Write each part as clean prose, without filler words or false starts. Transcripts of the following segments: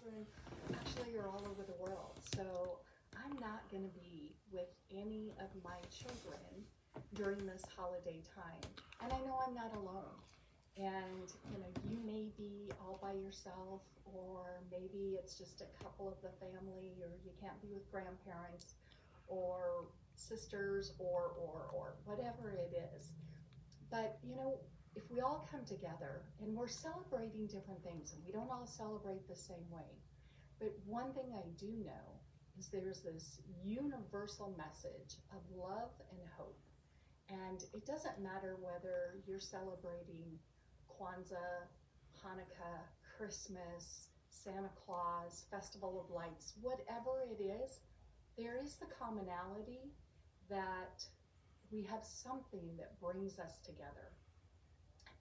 children actually are all over the world. So I'm not going to be with any of my children during this holiday time. And I know I'm not alone. And, you know, you may be all by yourself, or maybe it's just a couple of the family, or you can't be with grandparents or sisters or whatever it is. But, you know, if we all come together and we're celebrating different things, and we don't all celebrate the same way, but one thing I do know is there's this universal message of love and hope. And it doesn't matter whether you're celebrating Kwanzaa, Hanukkah, Christmas, Santa Claus, Festival of Lights, whatever it is, there is the commonality that we have something that brings us together.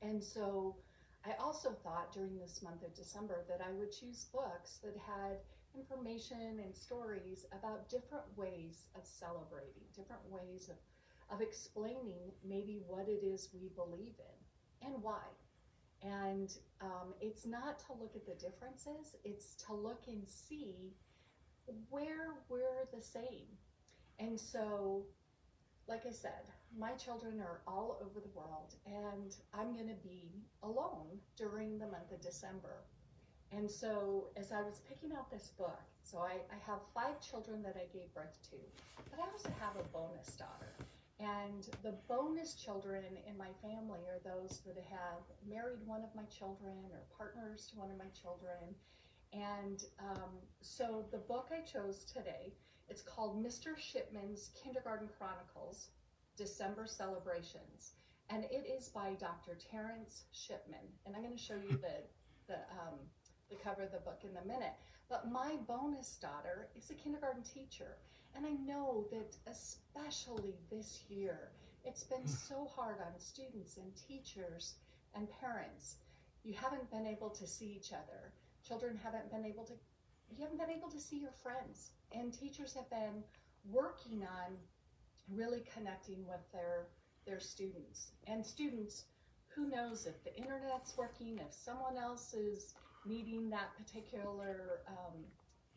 And so I also thought during this month of December that I would choose books that had information and stories about different ways of celebrating, different ways of explaining maybe what it is we believe in and why. And it's not to look at the differences, it's to look and see where we're the same. And so, like I said, my children are all over the world, and I'm going to be alone during the month of December. And so as I was picking out this book, so I have 5 children that I gave birth to, but I also have a bonus daughter. And the bonus children in my family are those that have married one of my children or partners to one of my children. And so the book I chose today, it's called Mr. Shipman's Kindergarten Chronicles, December Celebrations. And it is by Dr. Terance Shipman. And I'm going to show you the cover of the book in a minute. But my bonus daughter is a kindergarten teacher. And I know that especially this year, it's been so hard on students and teachers and parents. You haven't been able to see each other. Children you haven't been able to see your friends. And teachers have been working on really connecting with their students. And students, who knows if the internet's working, if someone else is needing that particular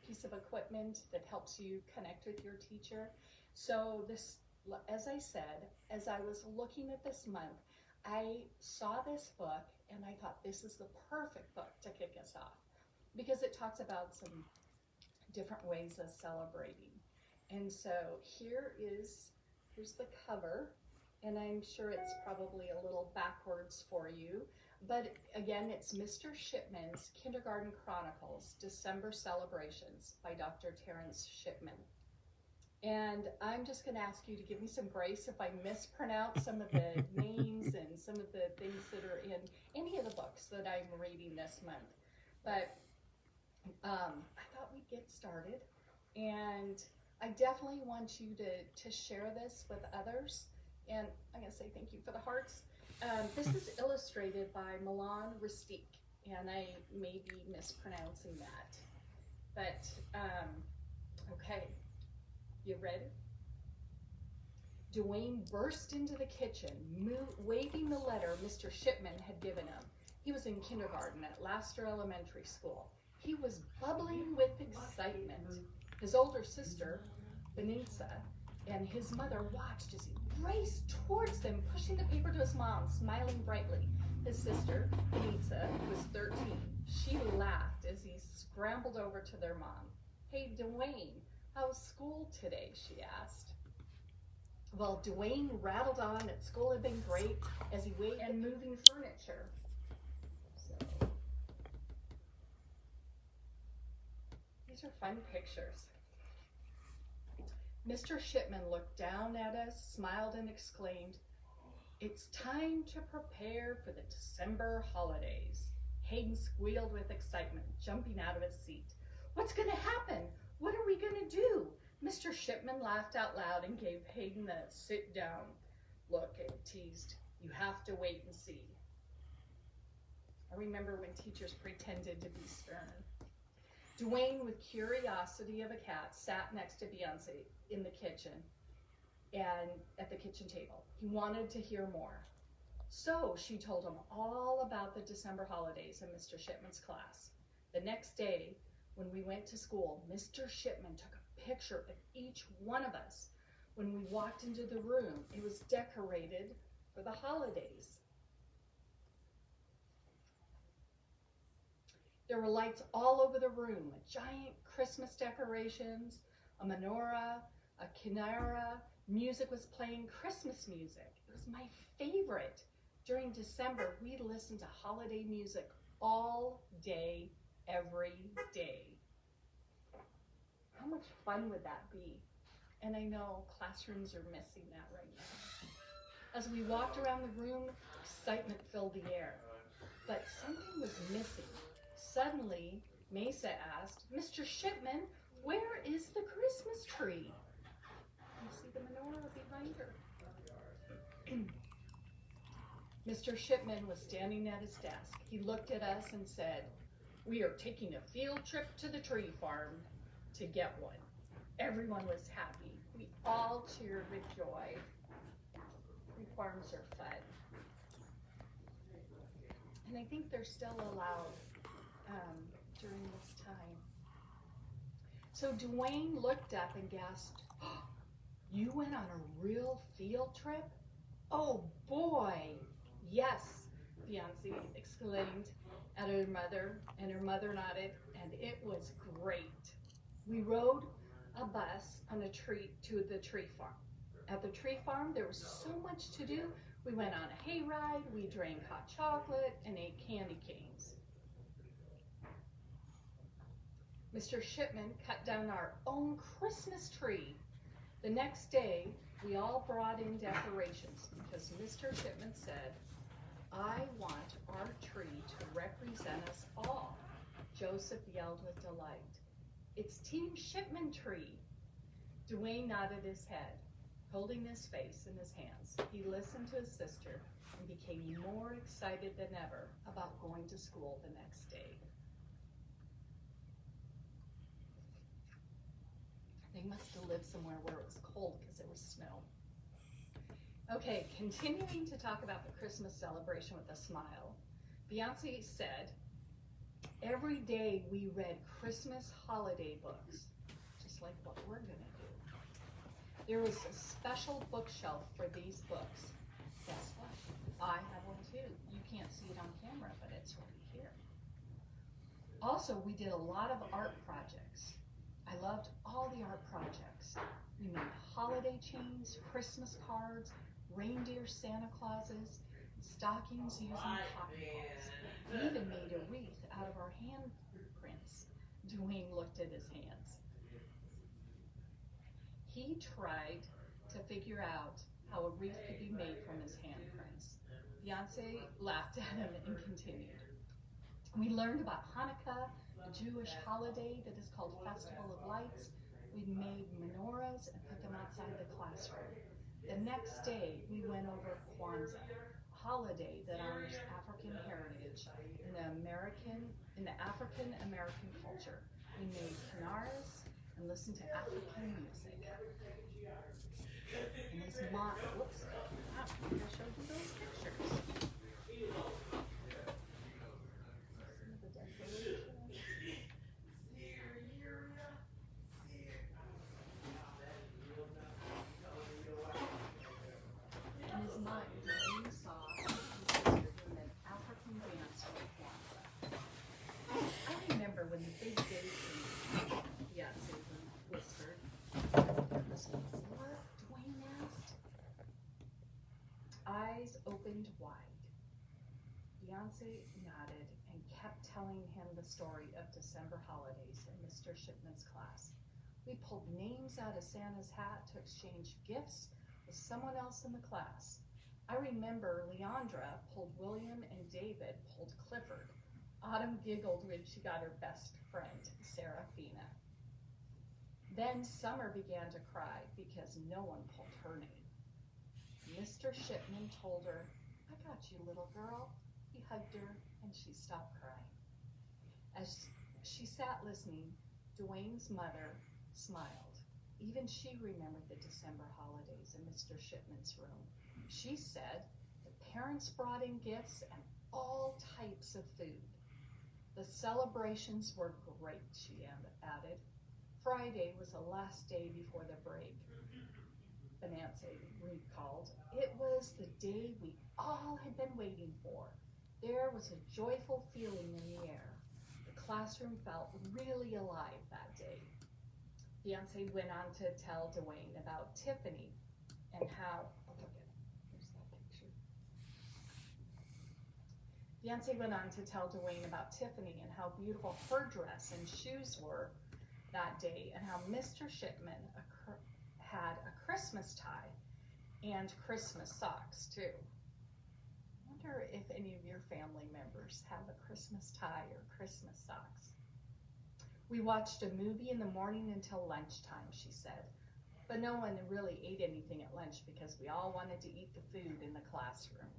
piece of equipment that helps you connect with your teacher. So this, as I said, as I was looking at this month, I saw this book and I thought this is the perfect book to kick us off, because it talks about some different ways of celebrating. And so here's the cover, and I'm sure it's probably a little backwards for you. But again, it's Mr. Shipman's Kindergarten Chronicles, December Celebrations by Dr. Terance Shipman. And I'm just going to ask you to give me some grace if I mispronounce some of the names and some of the things that are in any of the books that I'm reading this month. But I thought we'd get started. And I definitely want you to share this with others. And I'm going to say thank you for the hearts. This is illustrated by Milan Ristique, and I may be mispronouncing that. But, okay, you ready? Dwayne burst into the kitchen, waving the letter Mr. Shipman had given him. He was in kindergarten at Laster Elementary School. He was bubbling with excitement. His older sister, Benitza, and his mother watched as he raced towards them, pushing the paper to his mom, smiling brightly. His sister, Benitza, was 13. She laughed as he scrambled over to their mom. "Hey, Dwayne, how's school today?" she asked. Well, Dwayne rattled on that school had been great as he waved and moving furniture. So, these are fun pictures. Mr. Shipman looked down at us, smiled, and exclaimed, "It's time to prepare for the December holidays." Hayden squealed with excitement, jumping out of his seat. "What's going to happen? What are we going to do?" Mr. Shipman laughed out loud and gave Hayden a sit down look and teased, "You have to wait and see." I remember when teachers pretended to be stern. Dwayne, with curiosity of a cat, sat next to Beyonce in the kitchen and at the kitchen table. He wanted to hear more. So she told him all about the December holidays in Mr. Shipman's class. The next day, When we went to school, Mr. Shipman took a picture of each one of us. When we walked into the room, it was decorated for the holidays. There were lights all over the room, giant Christmas decorations, a menorah, a kinara. Music was playing, Christmas music. It was my favorite. During December, we listened to holiday music all day, every day. How much fun would that be? And I know classrooms are missing that right now. As we walked around the room, excitement filled the air. But something was missing. Suddenly, Mesa asked, Mr. Shipman, where is the Christmas tree? You see the menorah behind her. Mr. Shipman was standing at his desk. He looked at us and said, we are taking a field trip to the tree farm to get one. Everyone was happy. We all cheered with joy. Tree farms are fun. And I think they're still allowed during this time. So Dwayne looked up and gasped, oh, you went on a real field trip? Oh boy, yes, Beyonce exclaimed at her mother, and her mother nodded, and it was great. We rode a bus on a tree to the tree farm. At the tree farm, there was so much to do. We went on a hayride, we drank hot chocolate, and ate candy canes. Mr. Shipman cut down our own Christmas tree. The next day, we all brought in decorations because Mr. Shipman said, I want our tree to represent us all. Joseph yelled with delight. It's Team Shipman tree. Dwayne nodded his head, holding his face in his hands. He listened to his sister and became more excited than ever about going to school the next day. They must have lived somewhere where it was cold because there was snow. Okay, continuing to talk about the Christmas celebration with a smile, Beyonce said, every day we read Christmas holiday books, just like what we're gonna do. There was a special bookshelf for these books. Guess what? I have one too. You can't see it on camera, but it's right here. Also, we did a lot of art projects. I loved all the art projects. We made holiday chains, Christmas cards, reindeer Santa Clauses, stockings using cotton balls. We even made a wreath out of our handprints. Dwayne looked at his hands. He tried to figure out how a wreath could be made from his handprints. Beyonce laughed at him and continued. We learned about Hanukkah, a Jewish holiday that is called Festival of Lights. We made menorahs and put them outside the classroom. The next day, we went over Kwanzaa, a holiday that honors African heritage in the African American culture. We made kinaras and listened to African music. And his mom, whoops, wow, I showed you those pictures. When the big day came, Beyonce whispered. What? Dwayne asked. Eyes opened wide. Beyonce nodded and kept telling him the story of December holidays in Mr. Shipman's class. We pulled names out of Santa's hat to exchange gifts with someone else in the class. I remember Leandra pulled William and David pulled Clifford. Autumn giggled when she got her best friend, Serafina. Then Summer began to cry because no one pulled her name. Mr. Shipman told her, I got you, little girl. He hugged her and she stopped crying. As she sat listening, Dwayne's mother smiled. Even she remembered the December holidays in Mr. Shipman's room. She said the parents brought in gifts and all types of food. The celebrations were great, she added. Friday was the last day before the break, Nancy recalled. It was the day we all had been waiting for. There was a joyful feeling in the air. The classroom felt really alive that day. Beyonce went on to tell Dwayne about Tiffany and how, oh, look at, here's that picture. Beyonce went on to tell Dwayne about Tiffany and how beautiful her dress and shoes were that day, and how Mr. Shipman had a Christmas tie and Christmas socks too. I wonder if any of your family members have a Christmas tie or Christmas socks. We watched a movie in the morning until lunchtime, she said, but no one really ate anything at lunch because we all wanted to eat the food in the classroom.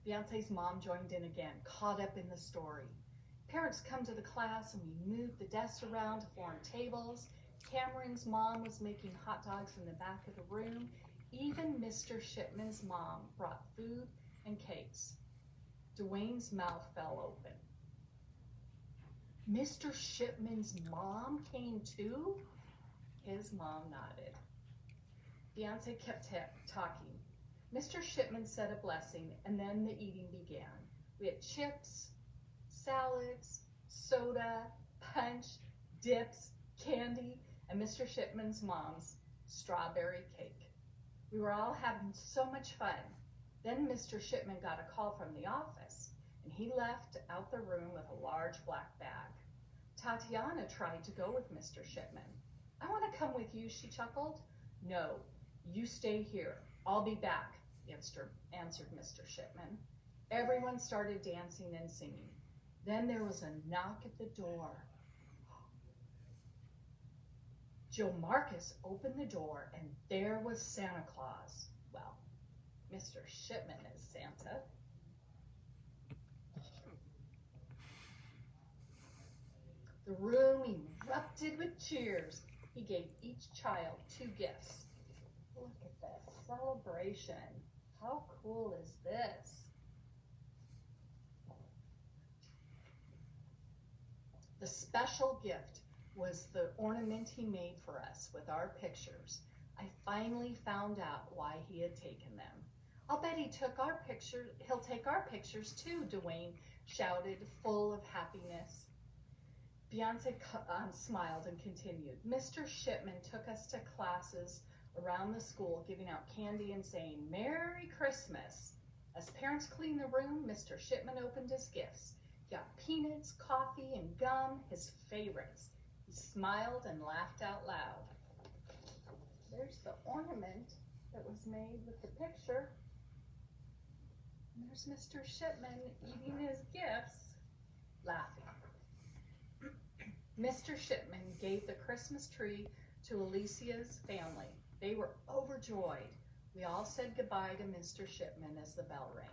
Beyonce's mom joined in again, caught up in the story. Parents come to the class and we moved the desks around to form tables. Cameron's mom was making hot dogs in the back of the room. Even Mr. Shipman's mom brought food and cakes. Dwayne's mouth fell open. Mr. Shipman's mom came too? His mom nodded. Beyonce kept talking. Mr. Shipman said a blessing, and then the eating began. We had chips, salads, soda, punch, dips, candy, and Mr. Shipman's mom's strawberry cake. We were all having so much fun. Then Mr. Shipman got a call from the office, and he left out the room with a large black bag. Tatiana tried to go with Mr. Shipman. I want to come with you, she chuckled. No, you stay here. I'll be back, answered Mr. Shipman. Everyone started dancing and singing. Then there was a knock at the door. Joe Marcus opened the door, and there was Santa Claus. Well, Mr. Shipman is Santa. The room erupted with cheers. He gave each child 2 gifts. Look at this celebration. How cool is this? The special gift was the ornament he made for us with our pictures. I finally found out why he had taken them. I'll bet he'll take our pictures too, Dwayne shouted, full of happiness. Beyonce smiled and continued. Mr. Shipman took us to classes around the school, giving out candy and saying, Merry Christmas. As parents cleaned the room, Mr. Shipman opened his gifts. He got peanuts, coffee, and gum, his favorites. He smiled and laughed out loud. There's the ornament that was made with the picture. And there's Mr. Shipman eating his gifts, laughing. Mr. Shipman gave the Christmas tree to Alicia's family. They were overjoyed. We all said goodbye to Mr. Shipman as the bell rang.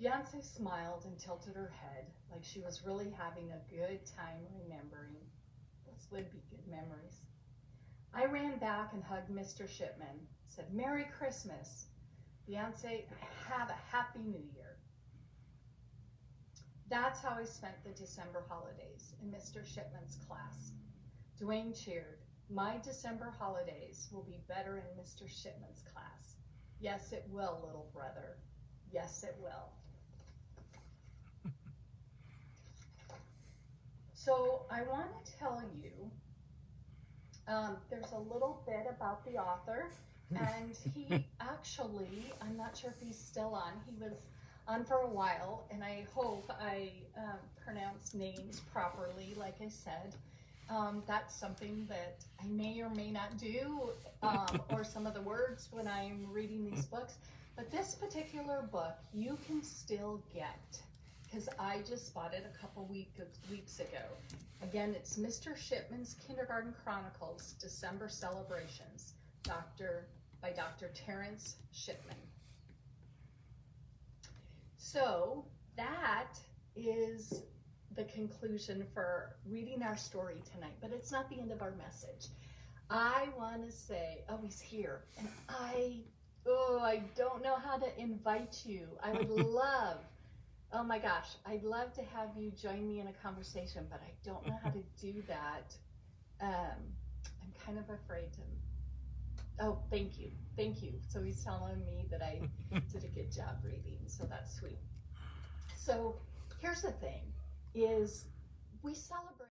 Beyonce smiled and tilted her head like she was really having a good time remembering. Those would be good memories. I ran back and hugged Mr. Shipman, said, Merry Christmas. Beyonce, have a Happy New Year. That's how I spent the December holidays in Mr. Shipman's class. Dwayne cheered. My December holidays will be better in Mr. Shipman's class. Yes, it will, little brother. Yes, it will. So I want to tell you, there's a little bit about the author, and he actually, I'm not sure if he's still on, he was on for a while, and I hope I pronounced names properly, like I said. That's something that I may or may not do, or some of the words when I'm reading these books. But this particular book, you can still get, because I just bought it a couple weeks ago. Again, it's Mr. Shipman's Kindergarten Chronicles, December Celebrations, by Dr. Terance Shipman. So that is the conclusion for reading our story tonight, but it's not the end of our message. I want to say, oh, he's here, and I don't know how to invite you. I would love Oh my gosh, I'd love to have you join me in a conversation, but I don't know how to do that. I'm kind of afraid to. Oh, thank you. Thank you. So he's telling me that I did a good job reading, so that's sweet. So here's the thing is we celebrate